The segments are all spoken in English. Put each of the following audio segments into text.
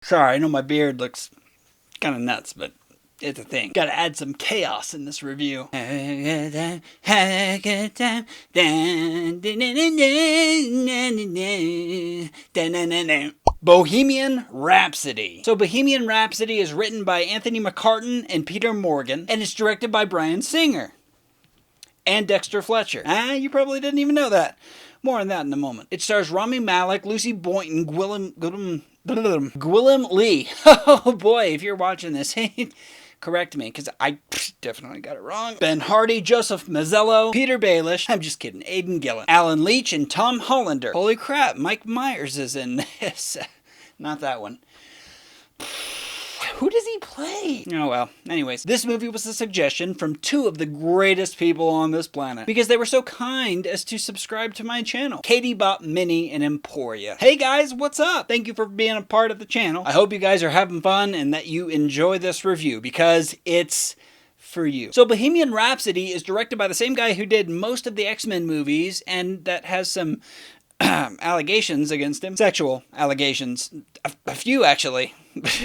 Sorry, I know my beard looks kind of nuts, but it's a thing. Gotta add some chaos in this review. Bohemian Rhapsody. So Bohemian Rhapsody is written by Anthony McCartan and Peter Morgan, and it's directed by Bryan Singer and Dexter Fletcher. You probably didn't even know that. More on that in a moment. It stars Rami Malek, Lucy Boynton, Gwilym Lee. Oh boy, if you're watching this, correct me, because I definitely got it wrong. Ben Hardy, Joseph Mazzello, Peter Baelish, I'm just kidding, Aidan Gillen, Alan Leach, and Tom Hollander. Holy crap, Mike Myers is in this. Not that one. Who does he play? Oh well. Anyways, this movie was a suggestion from two of the greatest people on this planet because they were so kind as to subscribe to my channel. KatieBopMini and Emporia. Hey guys, what's up? Thank you for being a part of the channel. I hope you guys are having fun and that you enjoy this review because it's for you. So Bohemian Rhapsody is directed by the same guy who did most of the X-Men movies and that has some allegations against him. Sexual allegations. A few actually.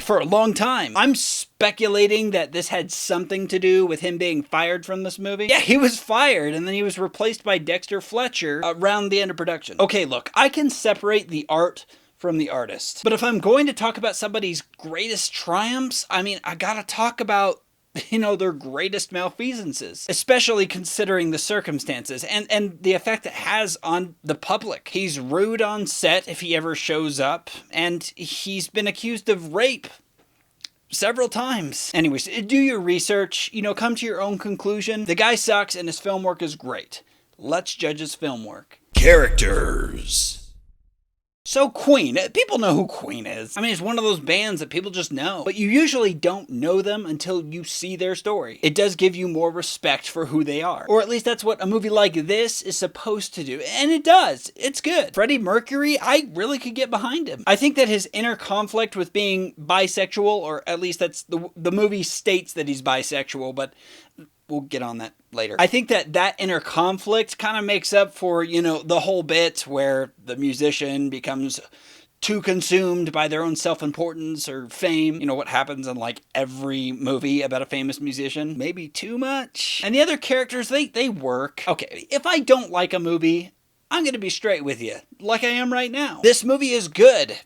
For a long time. I'm speculating that this had something to do with him being fired from this movie. Yeah, he was fired and then he was replaced by Dexter Fletcher around the end of production. Okay, look, I can separate the art from the artist. But if I'm going to talk about somebody's greatest triumphs, I mean, I gotta talk about their greatest malfeasances, especially considering the circumstances and the effect it has on the public. He's rude on set if he ever shows up, and he's been accused of rape several times. Anyways, do your research, come to your own conclusion. The guy sucks and his film work is great. Let's judge his film work. Characters. So Queen, people know who Queen is. I mean, it's one of those bands that people just know, but you usually don't know them until you see their story. It does give you more respect for who they are, or at least that's what a movie like this is supposed to do, and it does. It's good. Freddie Mercury, I really could get behind him. I think that his inner conflict with being bisexual, or at least that's the movie states that he's bisexual, but we'll get on that later. I think that inner conflict kind of makes up for, the whole bit where the musician becomes too consumed by their own self-importance or fame. What happens in like every movie about a famous musician. Maybe too much. And the other characters, they work. Okay, if I don't like a movie, I'm going to be straight with you, like I am right now. This movie is good.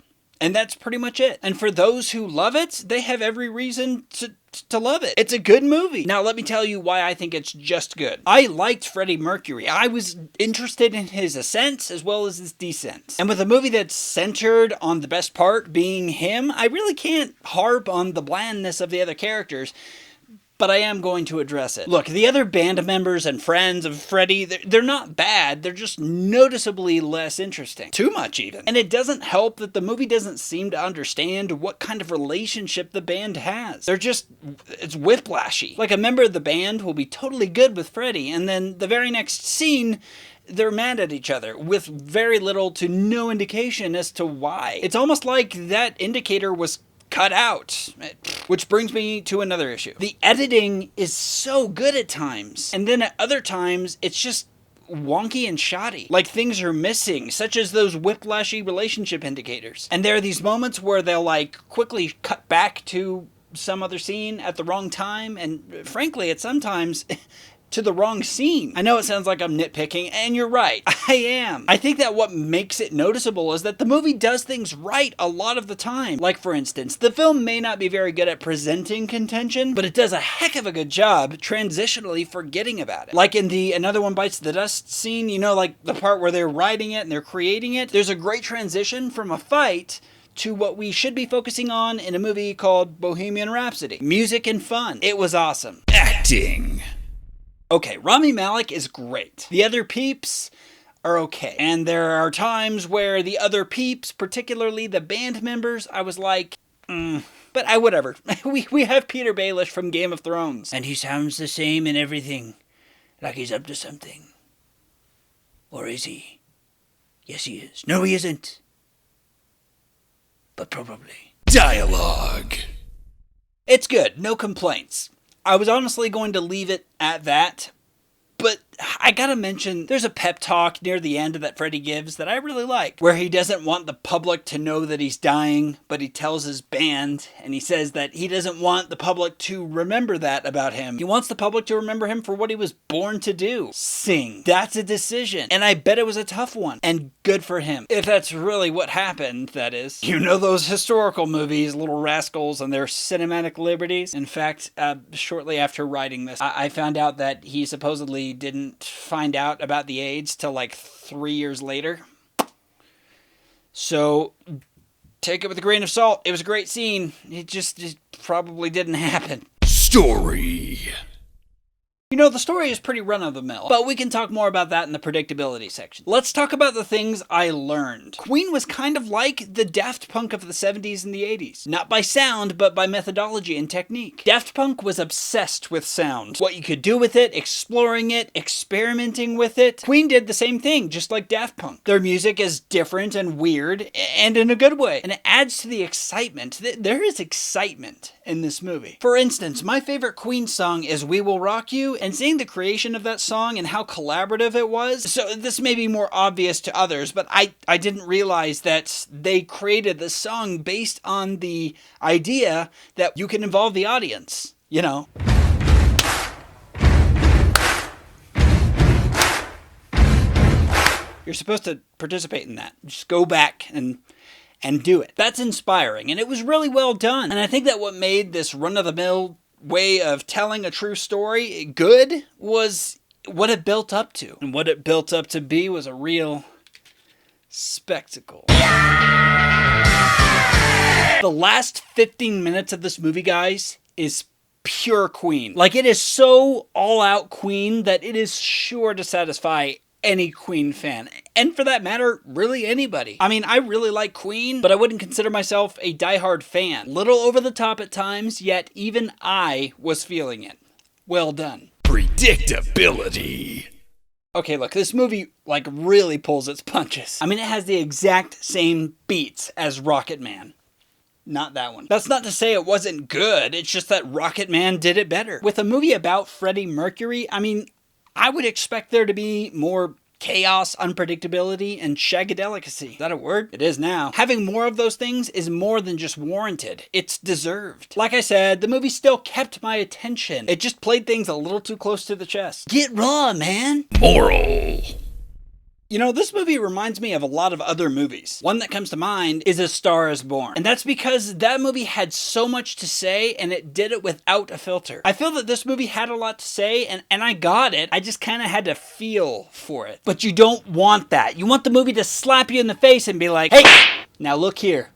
And that's pretty much it. And for those who love it, they have every reason to love it. It's a good movie. Now, let me tell you why I think it's just good. I liked Freddie Mercury. I was interested in his ascents as well as his descents. And with a movie that's centered on the best part being him, I really can't harp on the blandness of the other characters. But I am going to address it. Look, the other band members and friends of Freddie, they're not bad. They're just noticeably less interesting. Too much, even. And it doesn't help that the movie doesn't seem to understand what kind of relationship the band has. It's whiplashy. Like, a member of the band will be totally good with Freddie, and then the very next scene, they're mad at each other with very little to no indication as to why. It's almost like that indicator was cut out. Which brings me to another issue. The editing is so good at times, and then at other times it's just wonky and shoddy. Like things are missing, such as those whiplashy relationship indicators. And there are these moments where they'll quickly cut back to some other scene at the wrong time, and frankly, it's sometimes to the wrong scene. I know it sounds like I'm nitpicking, and you're right. I am. I think that what makes it noticeable is that the movie does things right a lot of the time. Like, for instance, the film may not be very good at presenting contention, but it does a heck of a good job transitionally forgetting about it. Like in the Another One Bites the Dust scene, like the part where they're writing it and they're creating it, there's a great transition from a fight to what we should be focusing on in a movie called Bohemian Rhapsody. Music and fun. It was awesome. Acting. Okay, Rami Malek is great. The other peeps are okay. And there are times where the other peeps, particularly the band members, I was like, But whatever. We have Peter Baelish from Game of Thrones. And he sounds the same in everything. Like he's up to something. Or is he? Yes, he is. No, he isn't. But probably. Dialogue. It's good. No complaints. I was honestly going to leave it at that, but I gotta mention, there's a pep talk near the end that Freddie gives that I really like, where he doesn't want the public to know that he's dying, but he tells his band, and he says that he doesn't want the public to remember that about him. He wants the public to remember him for what he was born to do. Sing. That's a decision. And I bet it was a tough one. And good for him. If that's really what happened, that is. You know those historical movies, Little Rascals and their cinematic liberties? In fact, shortly after writing this, I found out that he supposedly didn't find out about the AIDS till like 3 years later. So take it with a grain of salt. It was a great scene. It probably didn't happen. Story. You know, the story is pretty run-of-the-mill, but we can talk more about that in the predictability section. Let's talk about the things I learned. Queen was kind of like the Daft Punk of the 70s and the 80s. Not by sound, but by methodology and technique. Daft Punk was obsessed with sound. What you could do with it, exploring it, experimenting with it. Queen did the same thing, just like Daft Punk. Their music is different and weird, and in a good way. And it adds to the excitement. There is excitement in this movie. For instance, my favorite Queen song is We Will Rock You, and seeing the creation of that song and how collaborative it was, so this may be more obvious to others, but I didn't realize that they created the song based on the idea that you can involve the audience, you know. You're supposed to participate in that. Just go back and do it. That's inspiring, and it was really well done. And I think that what made this run-of-the-mill way of telling a true story good was what it built up to. And what it built up to be was a real spectacle. The last 15 minutes of this movie, guys, is pure Queen. Like, it is so all-out Queen that it is sure to satisfy any Queen fan. And for that matter, really anybody. I mean, I really like Queen, but I wouldn't consider myself a diehard fan. Little over the top at times, yet even I was feeling it. Well done. Predictability. Okay, look, this movie, like, really pulls its punches. I mean, it has the exact same beats as Rocket Man. Not that one. That's not to say it wasn't good, it's just that Rocket Man did it better. With a movie about Freddie Mercury, I mean, I would expect there to be more chaos, unpredictability, and shagadelicacy. Is that a word? It is now. Having more of those things is more than just warranted. It's deserved. Like I said, the movie still kept my attention. It just played things a little too close to the chest. Get raw, man! Moral. You know, this movie reminds me of a lot of other movies. One that comes to mind is A Star is Born. And that's because that movie had so much to say, and it did it without a filter. I feel that this movie had a lot to say, and I got it. I just kind of had to feel for it. But you don't want that. You want the movie to slap you in the face and be like, hey, now look here.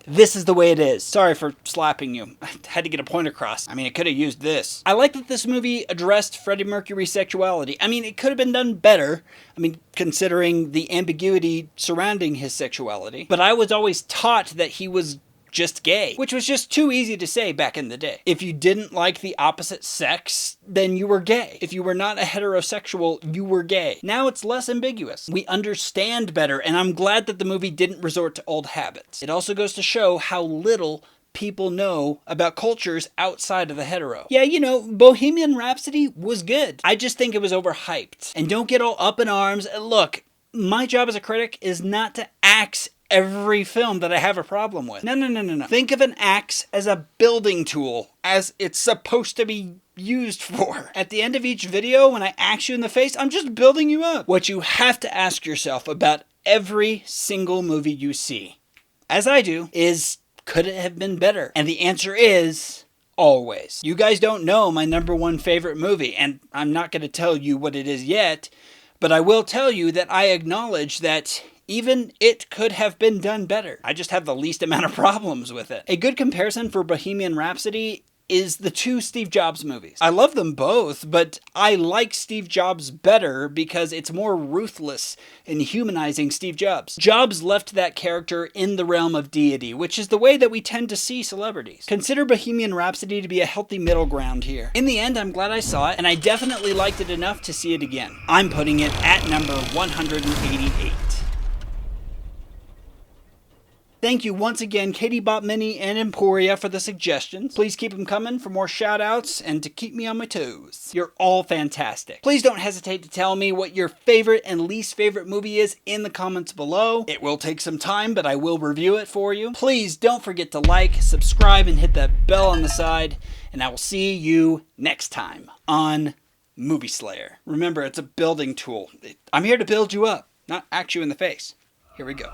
This is the way it is. Sorry for slapping you. I had to get a point across. I mean, it could have used this. I like that this movie addressed Freddie Mercury's sexuality. I mean, it could have been done better. I mean, considering the ambiguity surrounding his sexuality. But I was always taught that he was just gay, which was just too easy to say back in the day. If you didn't like the opposite sex, then you were gay. If you were not a heterosexual, you were gay. Now it's less ambiguous. We understand better, and I'm glad that the movie didn't resort to old habits. It also goes to show how little people know about cultures outside of the hetero. Yeah, you know, Bohemian Rhapsody was good. I just think it was overhyped. And don't get all up in arms. Look, my job as a critic is not to axe every film that I have a problem with. No. Think of an axe as a building tool, as it's supposed to be used for. At the end of each video, when I axe you in the face, I'm just building you up. What you have to ask yourself about every single movie you see, as I do, is, could it have been better? And the answer is, always. You guys don't know my #1 favorite movie, and I'm not going to tell you what it is yet, but I will tell you that I acknowledge that even it could have been done better. I just have the least amount of problems with it. A good comparison for Bohemian Rhapsody is the two Steve Jobs movies. I love them both, but I like Steve Jobs better because it's more ruthless in humanizing Steve Jobs. Jobs left that character in the realm of deity, which is the way that we tend to see celebrities. Consider Bohemian Rhapsody to be a healthy middle ground here. In the end, I'm glad I saw it, and I definitely liked it enough to see it again. I'm putting it at number 188. Thank you once again, KatieBopMini and Emporia, for the suggestions. Please keep them coming for more shout-outs and to keep me on my toes. You're all fantastic. Please don't hesitate to tell me what your favorite and least favorite movie is in the comments below. It will take some time, but I will review it for you. Please don't forget to like, subscribe, and hit that bell on the side, and I will see you next time on MovieSlayer. Remember, it's a building tool. I'm here to build you up, not act you in the face. Here we go.